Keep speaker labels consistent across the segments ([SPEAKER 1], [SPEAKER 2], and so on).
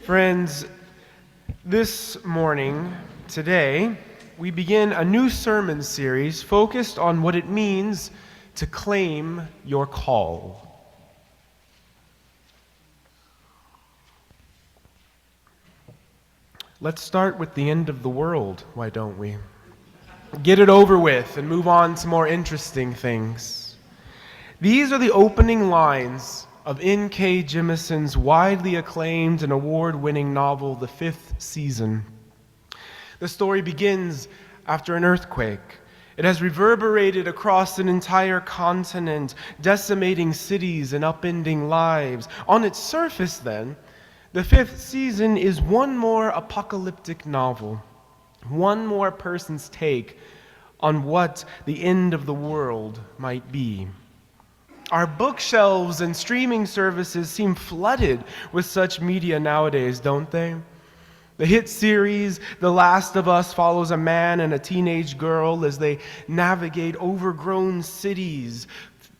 [SPEAKER 1] Friends, this morning, today, we begin a new sermon series focused on what it means to claim your call. Let's start with the end of the world, why don't we? Get it over with and move on to more interesting things. These are the opening lines of N.K. Jemisin's widely acclaimed and award-winning novel, The Fifth Season. The story begins after an earthquake. It has reverberated across an entire continent, decimating cities and upending lives. On its surface, then, The Fifth Season is one more apocalyptic novel, one more person's take on what the end of the world might be. Our bookshelves and streaming services seem flooded with such media nowadays, don't they? The hit series The Last of Us follows a man and a teenage girl as they navigate overgrown cities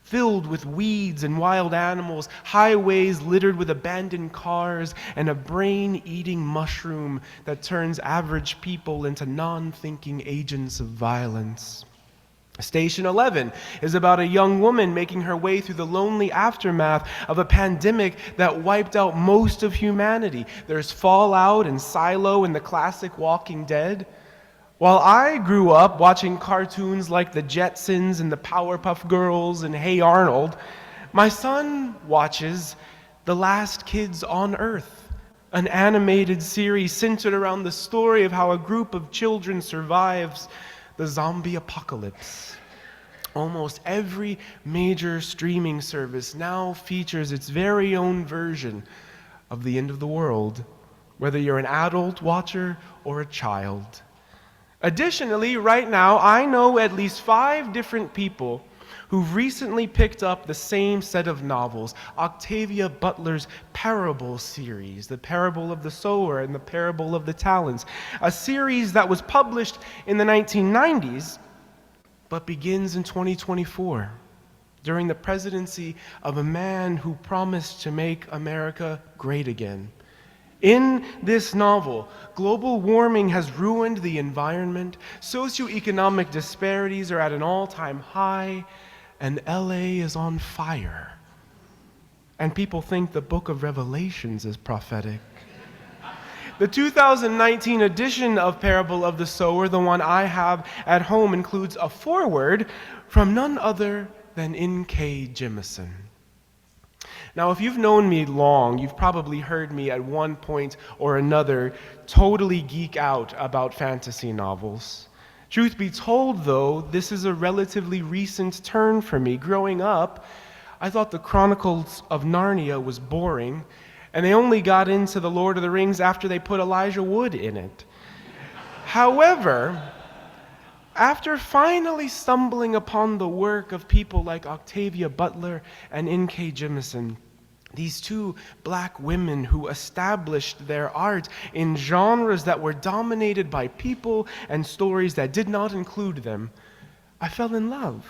[SPEAKER 1] filled with weeds and wild animals, highways littered with abandoned cars, and a brain-eating mushroom that turns average people into non-thinking agents of violence. Station 11 is about a young woman making her way through the lonely aftermath of a pandemic that wiped out most of humanity. There's Fallout and Silo and the classic Walking Dead. While I grew up watching cartoons like the Jetsons and the Powerpuff Girls and Hey Arnold, my son watches The Last Kids on Earth, an animated series centered around the story of how a group of children survives the zombie apocalypse. Almost every major streaming service now features its very own version of the end of the world, whether you're an adult watcher or a child. Additionally, right now, I know at least 5 different people who've recently picked up the same set of novels, Octavia Butler's Parable series, The Parable of the Sower and The Parable of the Talents, a series that was published in the 1990s, but begins in 2024, during the presidency of a man who promised to make America great again. In this novel, global warming has ruined the environment, socioeconomic disparities are at an all-time high, and LA is on fire. And people think the book of Revelations is prophetic. The 2019 edition of Parable of the Sower, the one I have at home, includes a foreword from none other than N.K. Jemisin. Now, if you've known me long, you've probably heard me at one point or another totally geek out about fantasy novels. Truth be told, though, this is a relatively recent turn for me. Growing up, I thought the Chronicles of Narnia was boring, and they only got into The Lord of the Rings after they put Elijah Wood in it. However, after finally stumbling upon the work of people like Octavia Butler and N.K. Jemisin, these 2 black women who established their art in genres that were dominated by people and stories that did not include them, I fell in love.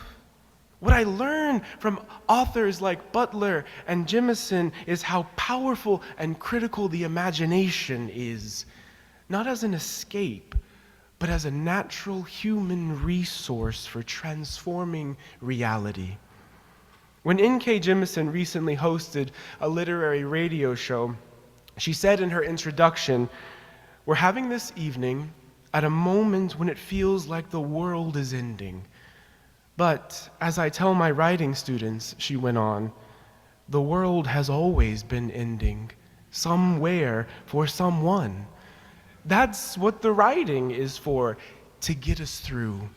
[SPEAKER 1] What I learned from authors like Butler and Jemisin is how powerful and critical the imagination is, not as an escape, but as a natural human resource for transforming reality. When N.K. Jemisin recently hosted a literary radio show, she said in her introduction, "We're having this evening at a moment when it feels like the world is ending. But as I tell my writing students," she went on, "the world has always been ending, somewhere for someone. That's what the writing is for, to get us through.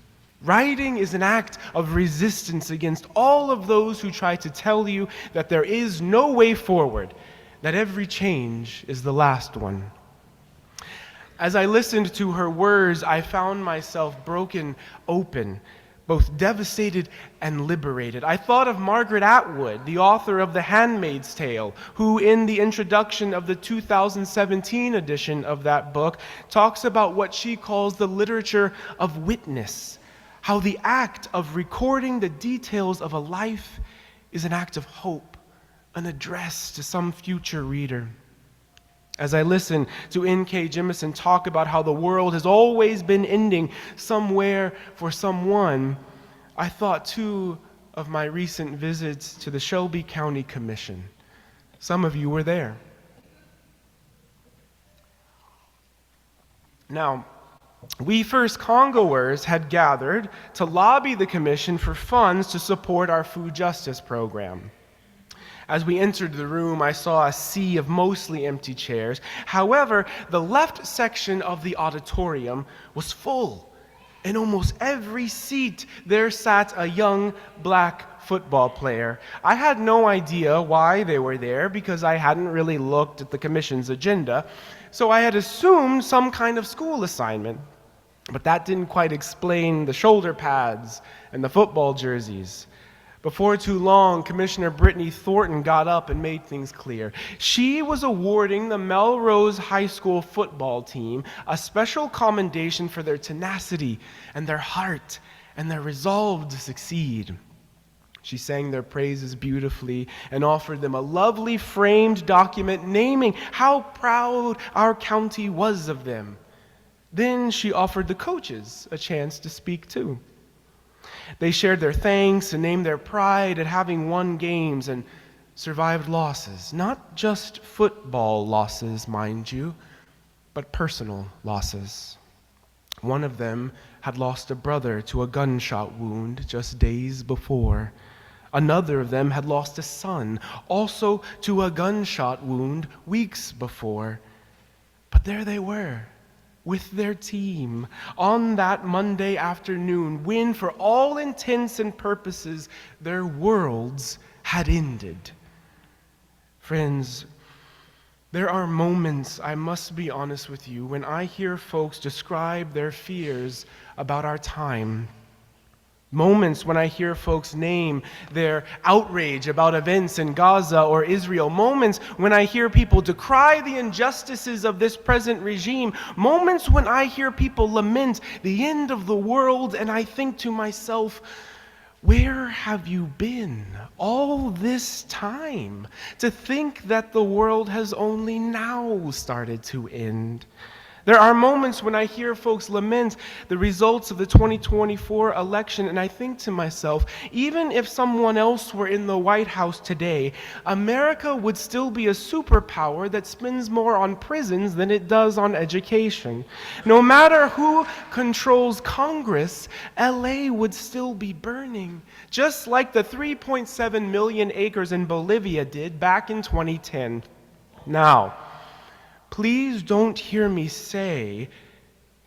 [SPEAKER 1] Writing is an act of resistance against all of those who try to tell you that there is no way forward, that every change is the last one." As I listened to her words, I found myself broken open, both devastated and liberated. I thought of Margaret Atwood, the author of The Handmaid's Tale, who in the introduction of the 2017 edition of that book talks about what she calls the literature of witness, how the act of recording the details of a life is an act of hope, an address to some future reader. As I listen to N.K. Jemisin talk about how the world has always been ending somewhere for someone, I thought too of my recent visits to the Shelby County Commission. Some of you were there. Now, we First Congoers had gathered to lobby the commission for funds to support our food justice program. As we entered the room, I saw a sea of mostly empty chairs. However, the left section of the auditorium was full. In almost every seat, there sat a young black football player. I had no idea why they were there because I hadn't really looked at the commission's agenda, so I had assumed some kind of school assignment. But that didn't quite explain the shoulder pads and the football jerseys. Before too long, Commissioner Brittany Thornton got up and made things clear. She was awarding the Melrose High School football team a special commendation for their tenacity and their heart and their resolve to succeed. She sang their praises beautifully and offered them a lovely framed document naming how proud our county was of them. Then she offered the coaches a chance to speak too. They shared their thanks and named their pride at having won games and survived losses. Not just football losses, mind you, but personal losses. One of them had lost a brother to a gunshot wound just days before. Another of them had lost a son, also to a gunshot wound weeks before. But there they were, with their team, on that Monday afternoon, when for all intents and purposes, their worlds had ended. Friends, there are moments, I must be honest with you, when I hear folks describe their fears about our time. Moments when I hear folks name their outrage about events in Gaza or Israel. Moments when I hear people decry the injustices of this present regime. Moments when I hear people lament the end of the world, and I think to myself, where have you been all this time? To think that the world has only now started to end. There are moments when I hear folks lament the results of the 2024 election, and I think to myself, even if someone else were in the White House today, America would still be a superpower that spends more on prisons than it does on education. No matter who controls Congress, LA would still be burning, just like the 3.7 million acres in Bolivia did back in 2010. Now, please don't hear me say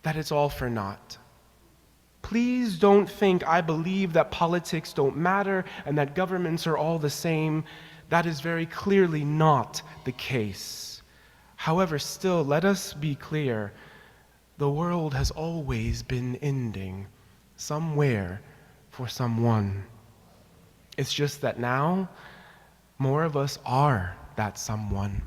[SPEAKER 1] that it's all for naught. Please don't think I believe that politics don't matter and that governments are all the same. That is very clearly not the case. However, still, let us be clear. The world has always been ending, somewhere for someone. It's just that now, more of us are that someone.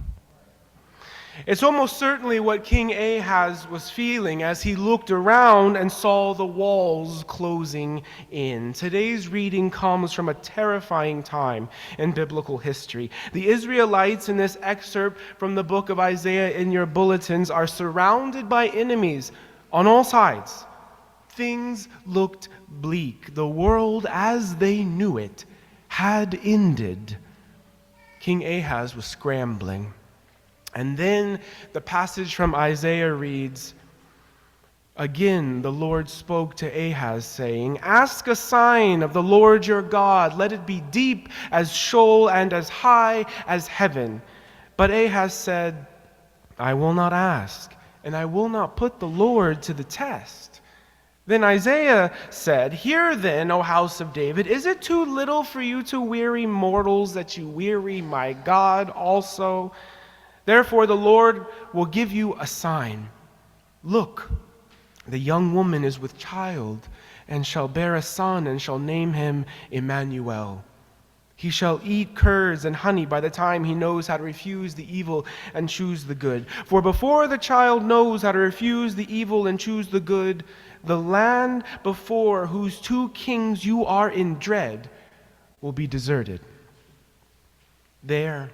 [SPEAKER 1] It's almost certainly what King Ahaz was feeling as he looked around and saw the walls closing in. Today's reading comes from a terrifying time in biblical history. The Israelites in this excerpt from the book of Isaiah in your bulletins are surrounded by enemies on all sides. Things looked bleak. The world as they knew it had ended. King Ahaz was scrambling. And then the passage from Isaiah reads, "Again the Lord spoke to Ahaz, saying, 'Ask a sign of the Lord your God. Let it be deep as Sheol and as high as heaven.' But Ahaz said, 'I will not ask, and I will not put the Lord to the test.' Then Isaiah said, 'Hear then, O house of David, is it too little for you to weary mortals that you weary my God also? Therefore the Lord will give you a sign. Look, the young woman is with child, and shall bear a son, and shall name him Emmanuel. He shall eat curds and honey by the time he knows how to refuse the evil and choose the good. For before the child knows how to refuse the evil and choose the good, the land before whose 2 kings you are in dread will be deserted. There,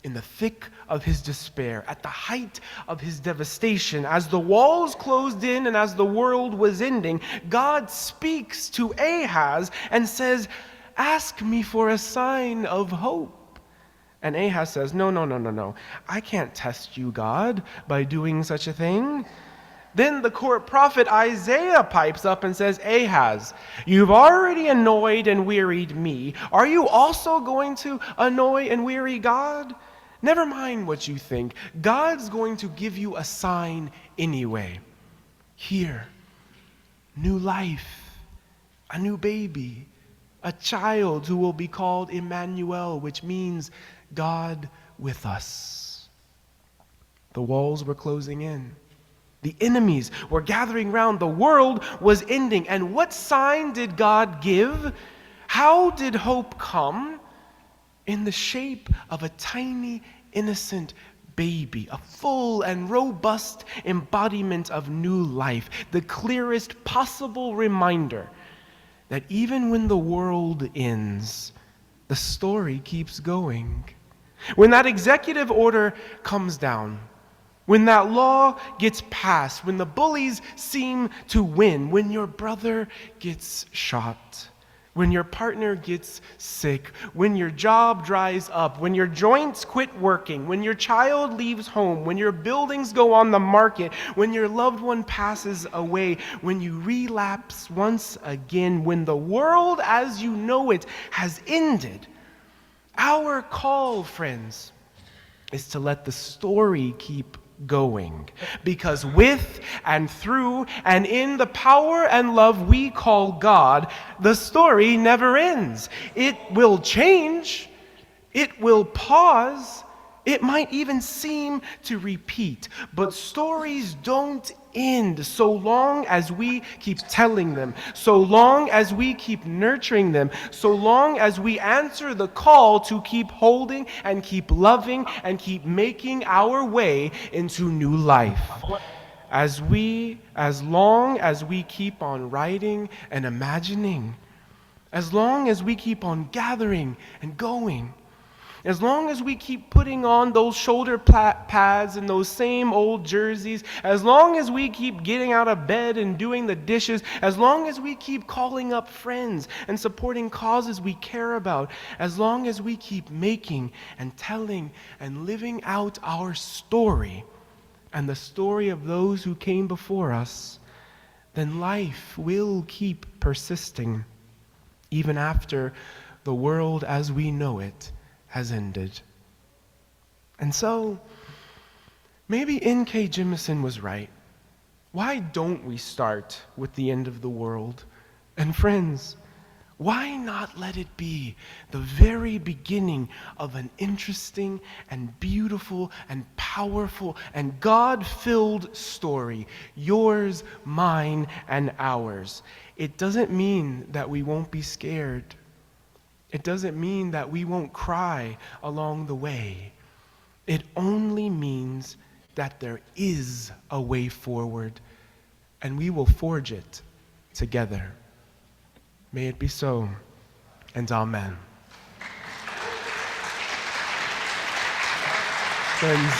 [SPEAKER 1] in the thick of his despair, at the height of his devastation, as the walls closed in and as the world was ending, God speaks to Ahaz and says, "Ask me for a sign of hope." And Ahaz says, No. I can't test you, God, by doing such a thing. Then the court prophet Isaiah pipes up and says, "Ahaz, you've already annoyed and wearied me. Are you also going to annoy and weary God? Never mind what you think. God's going to give you a sign anyway. Here, new life, a new baby, a child who will be called Emmanuel, which means God with us." The walls were closing in. The enemies were gathering round. The world was ending. And what sign did God give? How did hope come? In the shape of a tiny, innocent baby, a full and robust embodiment of new life, the clearest possible reminder that even when the world ends, the story keeps going. When that executive order comes down, when that law gets passed, when the bullies seem to win, when your brother gets shot, when your partner gets sick, when your job dries up, when your joints quit working, when your child leaves home, when your buildings go on the market, when your loved one passes away, when you relapse once again, when the world as you know it has ended, our call, friends, is to let the story keep going. Because with and through and in the power and love we call God, the story never ends. It will change. It will pause. It might even seem to repeat. But stories don't end so long as we keep telling them, so long as we keep nurturing them, so long as we answer the call to keep holding and keep loving and keep making our way into new life. As long as we keep on writing and imagining, as long as we keep on gathering and going, as long as we keep putting on those shoulder pads and those same old jerseys, as long as we keep getting out of bed and doing the dishes, as long as we keep calling up friends and supporting causes we care about, as long as we keep making and telling and living out our story and the story of those who came before us, then life will keep persisting even after the world as we know it has ended. And so, maybe N.K. Jemisin was right. Why don't we start with the end of the world? And friends, why not let it be the very beginning of an interesting and beautiful and powerful and God-filled story, yours, mine, and ours? It doesn't mean that we won't be scared. It doesn't mean that we won't cry along the way. It only means that there is a way forward, and we will forge it together. May it be so, and amen. Friends,